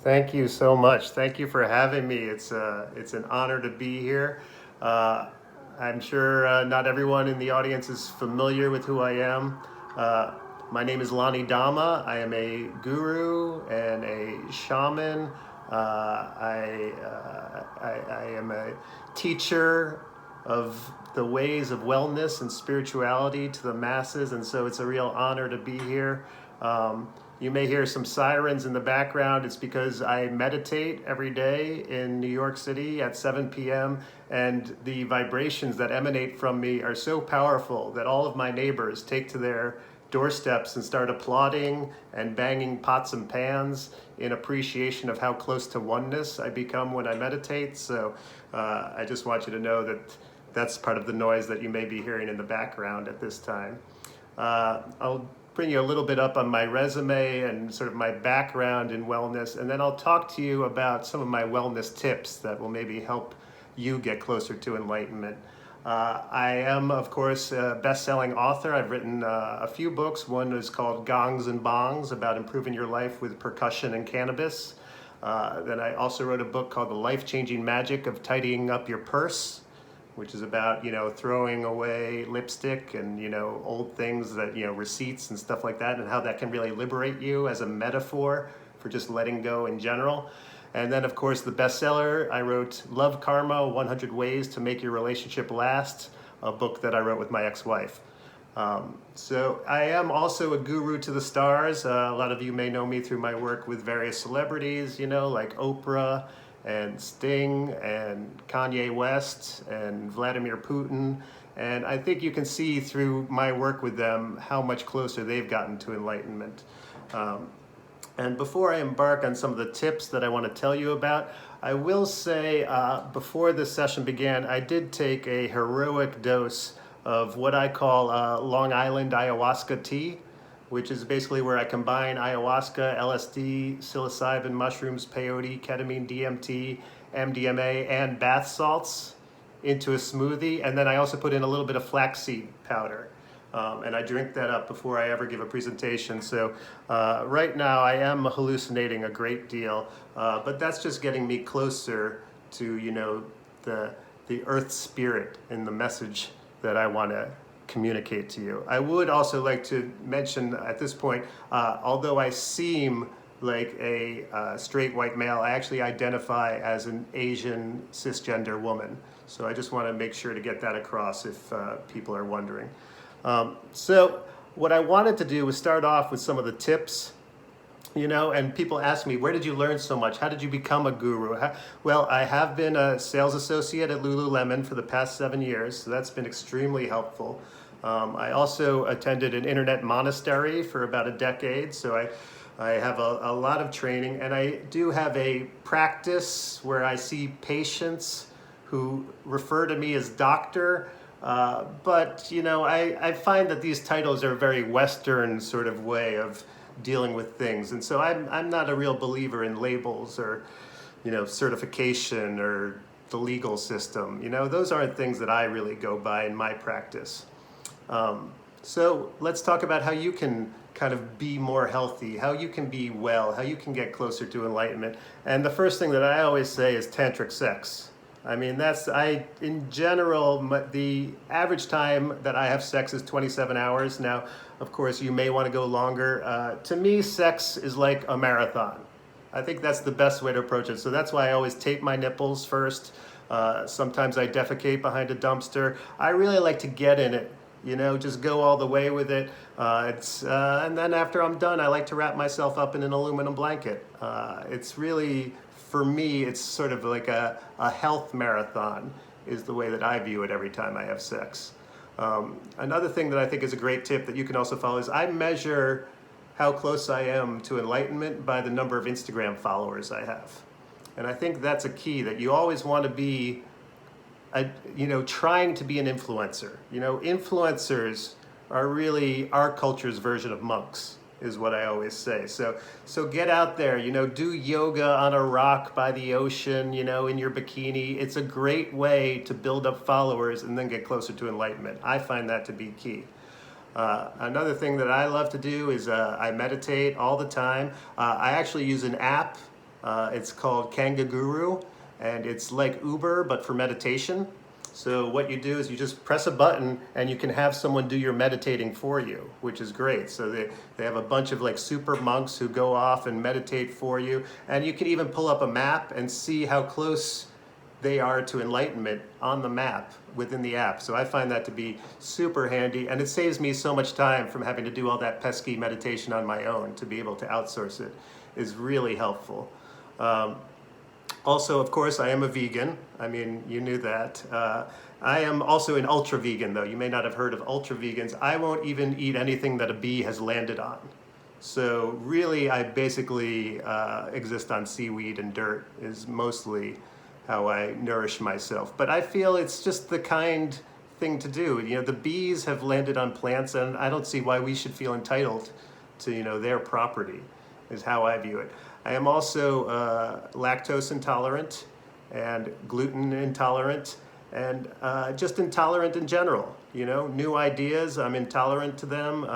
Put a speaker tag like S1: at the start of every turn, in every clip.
S1: Thank you so much. Thank you for having me. It's an honor to be here. Uh, I'm sure not everyone in the audience is familiar with who I am. Uh, my name is Lonnie Dama. I am a guru and a shaman. I am a teacher of the ways of wellness and spirituality to the masses, and so it's a real honor to be here. You may hear some sirens in the background. It's because I meditate every day in New York City at 7 p.m. and the vibrations that emanate from me are so powerful that all of my neighbors take to their doorsteps and start applauding and banging pots and pans in appreciation of how close to oneness I become when I meditate. So I just want you to know that that's part of the noise that you may be hearing in the background at this time. I'll bring you a little bit up on my resume and sort of my background in wellness, and then I'll talk to you about some of my wellness tips that will maybe help you get closer to enlightenment. I am, of course, a best-selling author. I've written a few books. One is called Gongs and Bongs, about improving your life with percussion and cannabis. Then I also wrote a book called The Life-Changing Magic of Tidying Up Your Purse, which is about, throwing away lipstick and, old things that, receipts and stuff like that, and how that can really liberate you as a metaphor for just letting go in general. And then, of course, the bestseller, I wrote Love Karma, 100 Ways to Make Your Relationship Last, a book that I wrote with my ex-wife. So I am also a guru to the stars. A lot of you may know me through my work with various celebrities, like Oprah, and Sting and Kanye West and Vladimir Putin. And I think you can see through my work with them how much closer they've gotten to enlightenment. And before I embark on some of the tips that I want to tell you about, I will say before this session began, I did take a heroic dose of what I call Long Island ayahuasca tea, which is basically where I combine ayahuasca, LSD, psilocybin mushrooms, peyote, ketamine, DMT, MDMA, and bath salts into a smoothie. And then I also put in a little bit of flaxseed powder. And I drink that up before I ever give a presentation. So right now I am hallucinating a great deal, but that's just getting me closer to, the earth spirit and the message that I want to communicate to you. I would also like to mention at this point, although I seem like a straight white male, I actually identify as an Asian cisgender woman. So I just want to make sure to get that across if people are wondering. So what I wanted to do was start off with some of the tips, and people ask me, where did you learn so much? How did you become a guru? Well, I have been a sales associate at Lululemon for the past 7 years, so that's been extremely helpful. I also attended an internet monastery for about a decade, so I have a lot of training, and I do have a practice where I see patients who refer to me as doctor, but I find that these titles are a very Western sort of way of dealing with things, and so I'm not a real believer in labels or certification or the legal system. Those aren't things that I really go by in my practice. So let's talk about how you can kind of be more healthy, how you can be well, how you can get closer to enlightenment. And the first thing that I always say is tantric sex. I mean, in general, the average time that I have sex is 27 hours. Now, of course, you may want to go longer. To me, sex is like a marathon. I think that's the best way to approach it. So that's why I always tape my nipples first. Sometimes I defecate behind a dumpster. I really like to get in it. Just go all the way with it. And then after I'm done, I like to wrap myself up in an aluminum blanket. It's really, for me, it's sort of like a health marathon is the way that I view it every time I have sex. Another thing that I think is a great tip that you can also follow is I measure how close I am to enlightenment by the number of Instagram followers I have. And I think that's a key, that you always want to be trying to be an influencer. Influencers are really our culture's version of monks, is what I always say. So get out there, do yoga on a rock by the ocean, in your bikini. It's a great way to build up followers and then get closer to enlightenment. I find that to be key. Another thing that I love to do is I meditate all the time. I actually use an app It's called Kangaguru, and it's like Uber, but for meditation. So what you do is you just press a button and you can have someone do your meditating for you, which is great. So they have a bunch of like super monks who go off and meditate for you. And you can even pull up a map and see how close they are to enlightenment on the map within the app. So I find that to be super handy, and it saves me so much time from having to do all that pesky meditation on my own. To be able to outsource it is really helpful. Also, of course, I am a vegan. I mean, you knew that. I am also an ultra vegan, though. You may not have heard of ultra vegans. I won't even eat anything that a bee has landed on. So really, I basically exist on seaweed and dirt is mostly how I nourish myself. But I feel it's just the kind thing to do. You know, the bees have landed on plants, and I don't see why we should feel entitled to, you know, their property, is how I view it. I am also lactose intolerant and gluten intolerant, and just intolerant in general. You know, new ideas, I'm intolerant to them.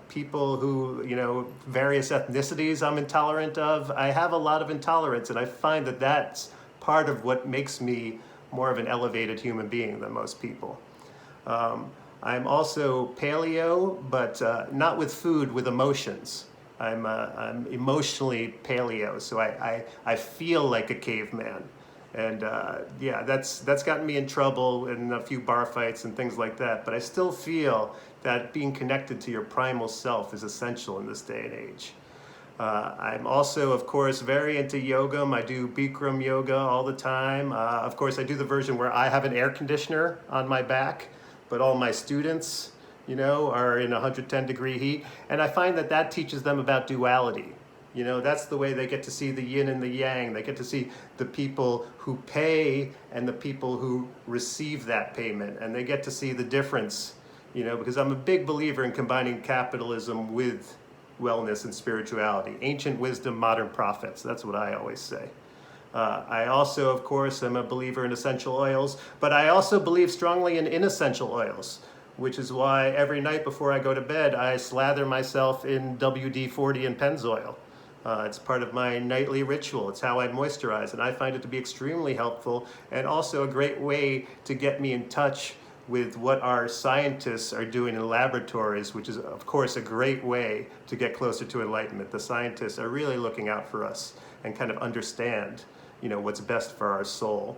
S1: People who, you know, various ethnicities I'm intolerant of. I have a lot of intolerance, and I find that that's part of what makes me more of an elevated human being than most people. I'm also paleo, but not with food, with emotions. I'm emotionally paleo, so I feel like a caveman. And yeah, that's gotten me in trouble in a few bar fights and things like that. But I still feel that being connected to your primal self is essential in this day and age. I'm also, of course, very into yoga. I do Bikram yoga all the time. Of course, I do the version where I have an air conditioner on my back, but all my students, you know, are in 110-degree heat. And I find that that teaches them about duality. You know, that's the way they get to see the yin and the yang. They get to see the people who pay and the people who receive that payment. And they get to see the difference, you know, because I'm a big believer in combining capitalism with wellness and spirituality. Ancient wisdom, modern prophets. That's what I always say. I also, of course, am a believer in essential oils, but I also believe strongly in inessential oils, which is why every night before I go to bed, I slather myself in WD-40 and Pennzoil. It's part of my nightly ritual. It's how I moisturize, and I find it to be extremely helpful and also a great way to get me in touch with what our scientists are doing in laboratories, which is, of course, a great way to get closer to enlightenment. The scientists are really looking out for us and kind of understand, you know, what's best for our soul.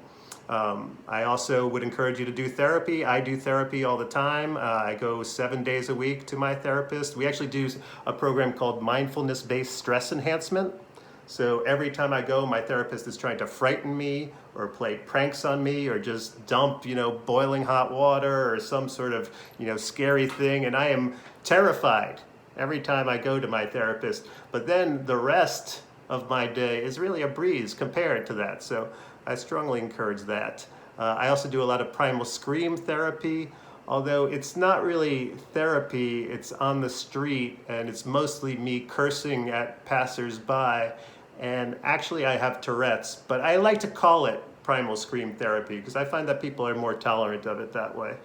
S1: I also would encourage you to do therapy. I do therapy all the time. I go 7 days a week to my therapist. We actually do a program called mindfulness-based stress enhancement. So every time I go, my therapist is trying to frighten me or play pranks on me or just dump, you know, boiling hot water or some sort of, you know, scary thing. And I am terrified every time I go to my therapist. But then the rest of my day is really a breeze compared to that. So I strongly encourage that. I also do a lot of primal scream therapy, although it's not really therapy, it's on the street, and it's mostly me cursing at passersby. And actually I have Tourette's, but I like to call it primal scream therapy because I find that people are more tolerant of it that way.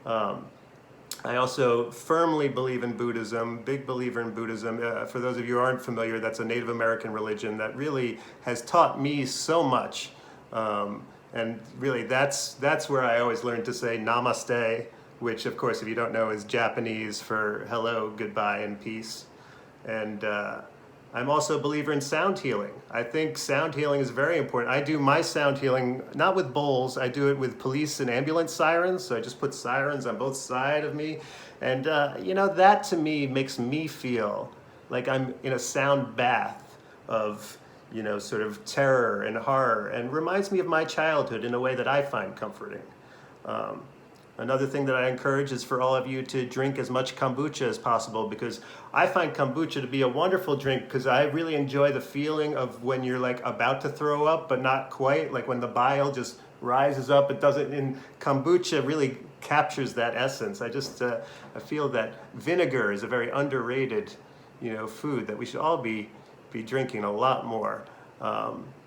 S1: I also firmly believe in Buddhism, big believer in Buddhism. For those of you who aren't familiar, that's a Native American religion that really has taught me so much. And really that's where I always learned to say Namaste, which of course, if you don't know, is Japanese for hello, goodbye, and peace. And I'm also a believer in sound healing. I think sound healing is very important. I do my sound healing, not with bowls, I do it with police and ambulance sirens. So I just put sirens on both sides of me. And you know, that to me makes me feel like I'm in a sound bath of, you know, sort of terror and horror, and reminds me of my childhood in a way that I find comforting. Another thing that I encourage is for all of you to drink as much kombucha as possible, because I find kombucha to be a wonderful drink because I really enjoy the feeling of when you're like about to throw up, but not quite, like when the bile just rises up. It doesn't, in kombucha really captures that essence. I feel that vinegar is a very underrated, you know, food that we should all be drinking a lot more.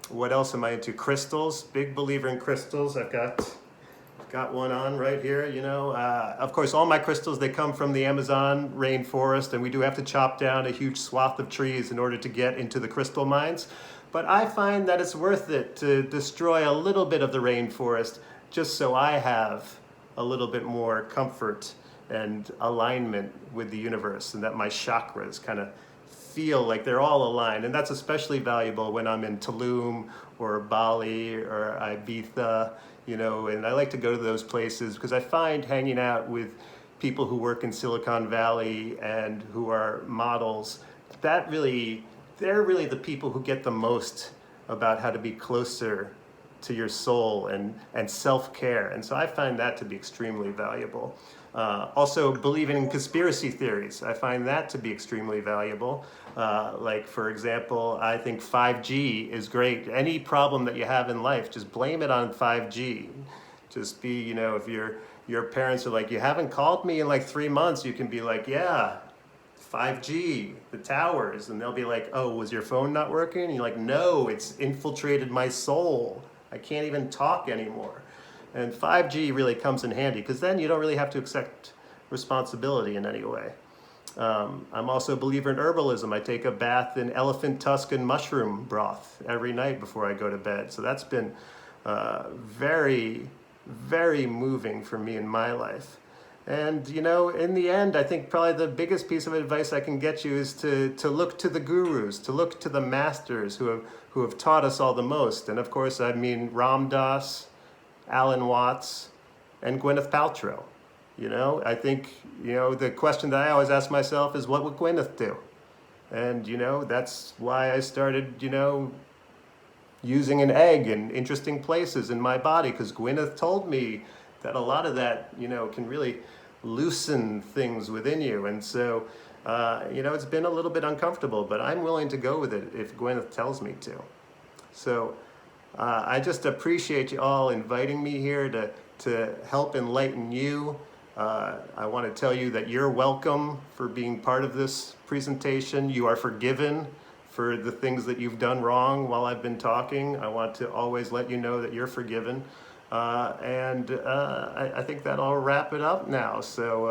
S1: What else am I into? Crystals, big believer in crystals. I've got one on right here, you know. Of course, all my crystals, they come from the Amazon rainforest, and we do have to chop down a huge swath of trees in order to get into the crystal mines. But I find that it's worth it to destroy a little bit of the rainforest just so I have a little bit more comfort and alignment with the universe, and that my chakras kind of feel like they're all aligned. And that's especially valuable when I'm in Tulum or Bali or Ibiza, you know, and I like to go to those places because I find hanging out with people who work in Silicon Valley and who are models, that really, they're really the people who get the most about how to be closer to your soul and self-care. And so I find that to be extremely valuable. Also, believing in conspiracy theories, I find that to be extremely valuable. Like, for example, I think 5G is great. Any problem that you have in life, just blame it on 5G. Just be, you know, if your parents are like, you haven't called me in like 3 months, you can be like, yeah, 5G, the towers. And they'll be like, oh, was your phone not working? And you're like, no, it's infiltrated my soul. I can't even talk anymore. And 5G really comes in handy because then you don't really have to accept responsibility in any way. I'm also a believer in herbalism. I take a bath in elephant tusk and mushroom broth every night before I go to bed. So that's been very, very moving for me in my life. And, you know, in the end, I think probably the biggest piece of advice I can get you is to look to the gurus, to look to the masters who have taught us all the most. And of course, I mean Ram Dass, Alan Watts, and Gwyneth Paltrow. You know, I think, you know, the question that I always ask myself is, what would Gwyneth do? And, you know, that's why I started, you know, using an egg in interesting places in my body, because Gwyneth told me that a lot of that, you know, can really loosen things within you. And so, you know, it's been a little bit uncomfortable, but I'm willing to go with it if Gwyneth tells me to. So I just appreciate you all inviting me here to help enlighten you. I want to tell you that you're welcome for being part of this presentation. You are forgiven for the things that you've done wrong while I've been talking. I want to always let you know that you're forgiven. I think that I'll wrap it up now. So